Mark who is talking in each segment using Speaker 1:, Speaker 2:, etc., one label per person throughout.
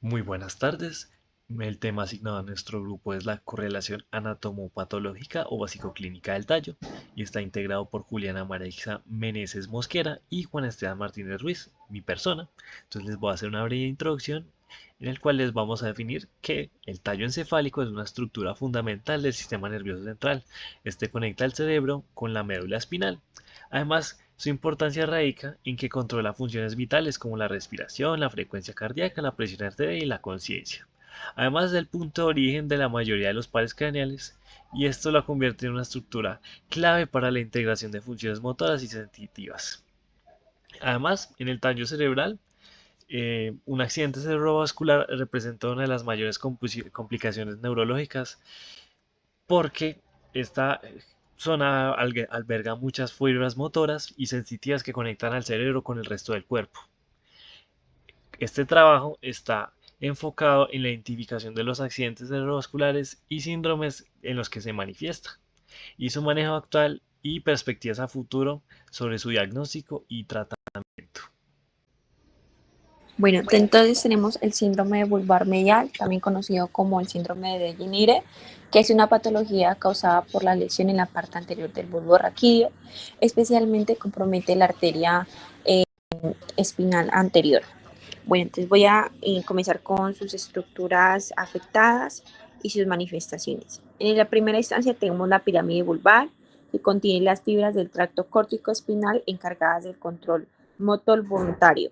Speaker 1: Muy buenas tardes. El tema asignado a nuestro grupo es la correlación anatomopatológica o básico-clínica del tallo y está integrado por Juliana Marisa Meneses Mosquera y Juan Esteban Martínez Ruiz, mi persona. Entonces les voy a hacer una breve introducción en el cual les vamos a definir que el tallo encefálico es una estructura fundamental del sistema nervioso central. Este conecta el cerebro con la médula espinal. Además, su importancia radica en que controla funciones vitales como la respiración, la frecuencia cardíaca, la presión arterial y la conciencia. Además del punto de origen de la mayoría de los pares craneales, y esto lo convierte en una estructura clave para la integración de funciones motoras y sensitivas. Además, en el tallo cerebral, un accidente cerebrovascular representa una de las mayores complicaciones neurológicas porque esta zona alberga muchas fibras motoras y sensitivas que conectan al cerebro con el resto del cuerpo. Este trabajo está enfocado en la identificación de los accidentes cerebrovasculares y síndromes en los que se manifiesta, y su manejo actual y perspectivas a futuro sobre su diagnóstico y tratamiento.
Speaker 2: Bueno, entonces tenemos el síndrome vulvar medial, también conocido como el síndrome de Degenire, que es una patología causada por la lesión en la parte anterior del bulbo raquídeo, especialmente compromete la arteria eh, espinal anterior. Bueno, entonces voy a comenzar con sus estructuras afectadas y sus manifestaciones. En la primera instancia tenemos la pirámide vulvar, que contiene las fibras del tracto córtico espinal encargadas del control motor voluntario.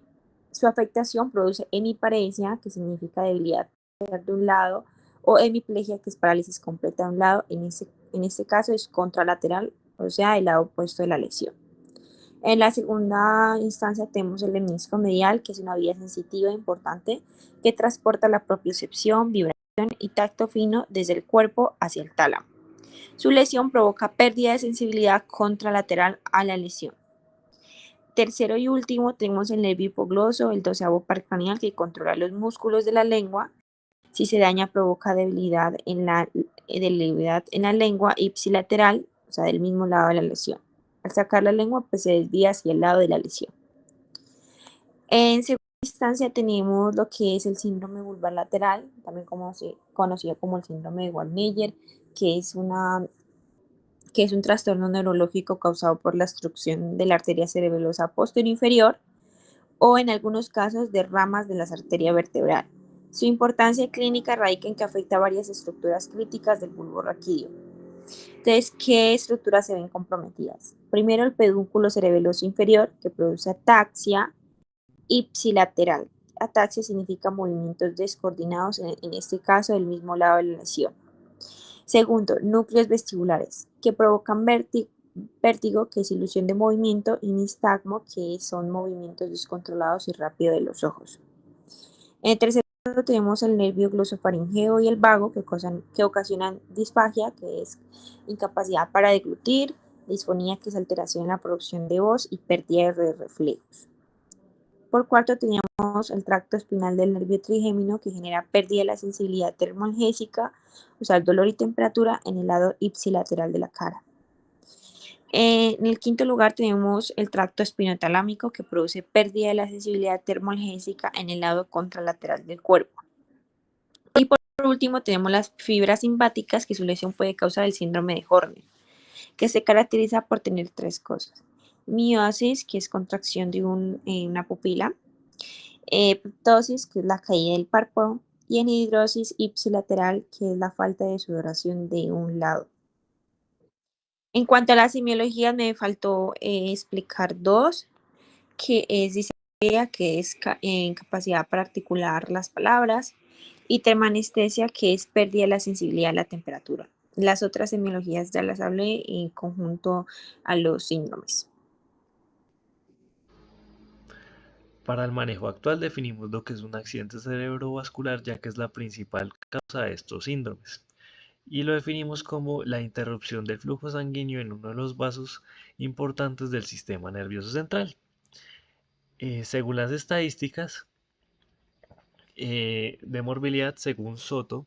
Speaker 2: Su afectación produce hemiparesia, que significa debilidad de un lado, o hemiplegia, que es parálisis completa de un lado. En este caso es contralateral, o sea, el lado opuesto de la lesión. En la segunda instancia tenemos el menisco medial, que es una vía sensitiva importante que transporta la propiocepción, vibración y tacto fino desde el cuerpo hacia el tálamo. Su lesión provoca pérdida de sensibilidad contralateral a la lesión. Tercero y último tenemos el nervio hipogloso, el doceavo par craneal, que controla los músculos de la lengua. Si se daña provoca debilidad en la lengua ipsilateral, o sea, del mismo lado de la lesión. Al sacar la lengua, pues se desvía hacia el lado de la lesión. En segunda instancia tenemos lo que es el síndrome vulvar lateral, también conocido como el síndrome de Wallmeyer, que es, una, que es un trastorno neurológico causado por la obstrucción de la arteria cerebelosa posterior inferior o en algunos casos de ramas de la arteria vertebral. Su importancia clínica radica en que afecta a varias estructuras críticas del bulbo raquídeo. Entonces, ¿qué estructuras se ven comprometidas? Primero, el pedúnculo cerebeloso inferior, que produce ataxia ipsilateral. Ataxia significa movimientos descoordinados, en este caso del mismo lado de la lesión. Segundo, núcleos vestibulares, que provocan vértigo, que es ilusión de movimiento, y nistagmo, que son movimientos descontrolados y rápidos de los ojos. En el tercer caso tenemos el nervio glosofaringeo y el vago, que ocasionan disfagia, que es incapacidad para deglutir, disfonía, que es alteración en la producción de voz, y pérdida de reflejos. Por cuarto teníamos el tracto espinal del nervio trigémino, que genera pérdida de la sensibilidad termoalgésica, o sea, el dolor y temperatura en el lado ipsilateral de la cara. En el quinto lugar tenemos el tracto espinotalámico, que produce pérdida de la sensibilidad termoalgésica en el lado contralateral del cuerpo. Y por último tenemos las fibras simpáticas, que su lesión puede causar el síndrome de Horner, que se caracteriza por tener tres cosas. Miosis, que es contracción de una pupila. Ptosis, que es la caída del párpado. Y anhidrosis ipsilateral, que es la falta de sudoración de un lado. En cuanto a la semiología, me faltó explicar dos, que es disartria, que es incapacidad para articular las palabras, y termanestesia, que es pérdida de la sensibilidad a la temperatura. Las otras semiologías ya las hablé en conjunto a los síndromes.
Speaker 1: Para el manejo actual definimos lo que es un accidente cerebrovascular ya que es la principal causa de estos síndromes. Y lo definimos como la interrupción del flujo sanguíneo en uno de los vasos importantes del sistema nervioso central. Según las estadísticas de morbilidad, según Soto,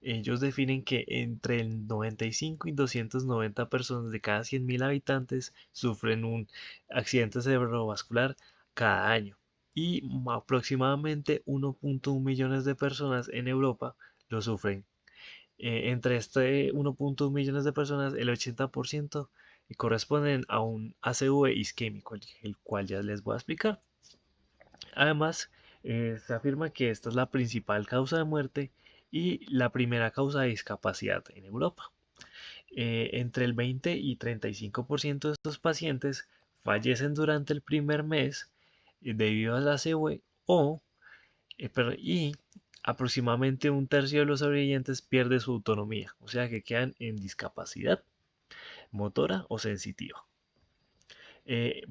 Speaker 1: ellos definen que entre el 95 y 290 personas de cada 100.000 habitantes sufren un accidente cerebrovascular cada año. y aproximadamente 1.1 millones de personas en Europa lo sufren. Entre este 1.1 millones de personas, el 80% corresponden a un ACV isquémico, el cual ya les voy a explicar. Además, se afirma que esta es la principal causa de muerte y la primera causa de discapacidad en Europa. Entre el 20 y 35% de estos pacientes fallecen durante el primer mes debido a la ACV y aproximadamente un tercio de los sobrevivientes pierde su autonomía, o sea que quedan en discapacidad motora o sensitiva.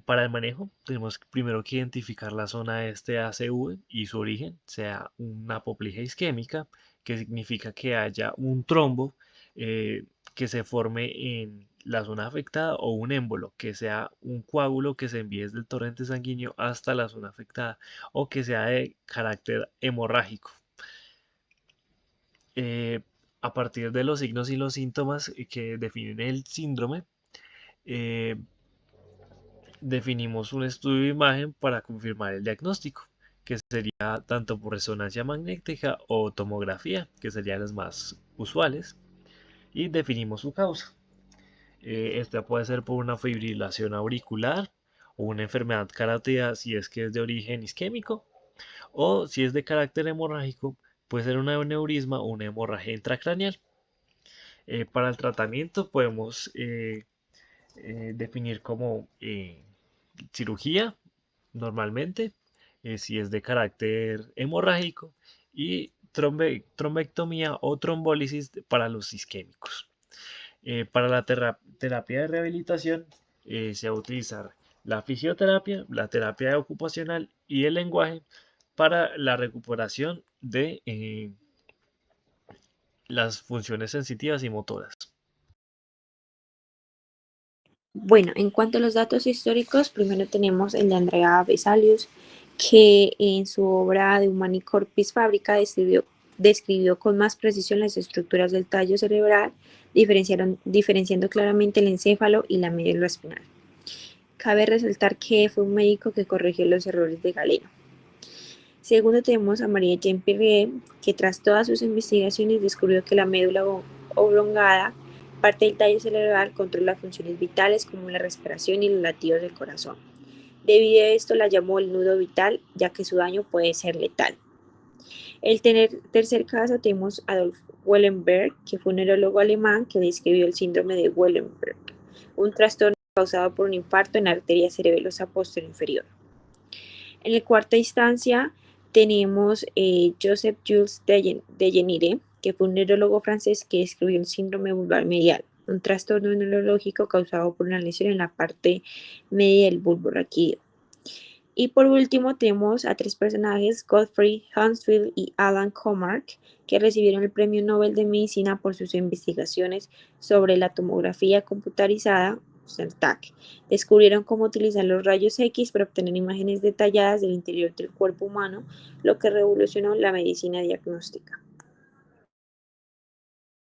Speaker 1: Para el manejo tenemos primero que identificar la zona de este ACV y su origen, sea una apoplejía isquémica, que significa que haya un trombo que se forme en la zona afectada, o un émbolo, que sea un coágulo que se envíe desde el torrente sanguíneo hasta la zona afectada, o que sea de carácter hemorrágico. Eh, a partir de los signos y los síntomas que definen el síndrome, eh, definimos un estudio de imagen para confirmar el diagnóstico, que sería tanto por resonancia magnética o tomografía, que serían las más usuales, y definimos su causa. Esta puede ser por una fibrilación auricular o una enfermedad carótida si es que es de origen isquémico, o si es de carácter hemorrágico, puede ser un aneurisma o una hemorragia intracraneal. Para el tratamiento podemos definir como cirugía normalmente, si es de carácter hemorrágico, y trombectomía o trombólisis para los isquémicos. Para la terapia de rehabilitación se va a utilizar la fisioterapia, la terapia ocupacional y el lenguaje para la recuperación de las funciones sensitivas y motoras.
Speaker 2: Bueno, en cuanto a los datos históricos, primero tenemos el de Andrea Vesalius, que en su obra de Humani Corpus Fabrica describió con más precisión las estructuras del tallo cerebral, diferenciando claramente el encéfalo y la médula espinal. Cabe resaltar que fue un médico que corrigió los errores de Galeno. Segundo, tenemos a María Jean Pirrier, que tras todas sus investigaciones descubrió que la médula oblongada, parte del tallo cerebral, controla funciones vitales como la respiración y los latidos del corazón. Debido a esto la llamó el nudo vital, ya que su daño puede ser letal. El tercer caso tenemos a Adolf Wellenberg, que fue un neurólogo alemán que describió el síndrome de Wellenberg, un trastorno causado por un infarto en la arteria cerebelosa posterior inferior. En la cuarta instancia tenemos Joseph Jules Degenire, que fue un neurólogo francés que describió el síndrome vulvar medial, un trastorno neurológico causado por una lesión en la parte media del bulbo raquídeo. Y por último tenemos a tres personajes, Godfrey Hounsfield y Alan Comarch, que recibieron el Premio Nobel de Medicina por sus investigaciones sobre la tomografía computarizada, el TAC. Descubrieron cómo utilizar los rayos X para obtener imágenes detalladas del interior del cuerpo humano, lo que revolucionó la medicina diagnóstica.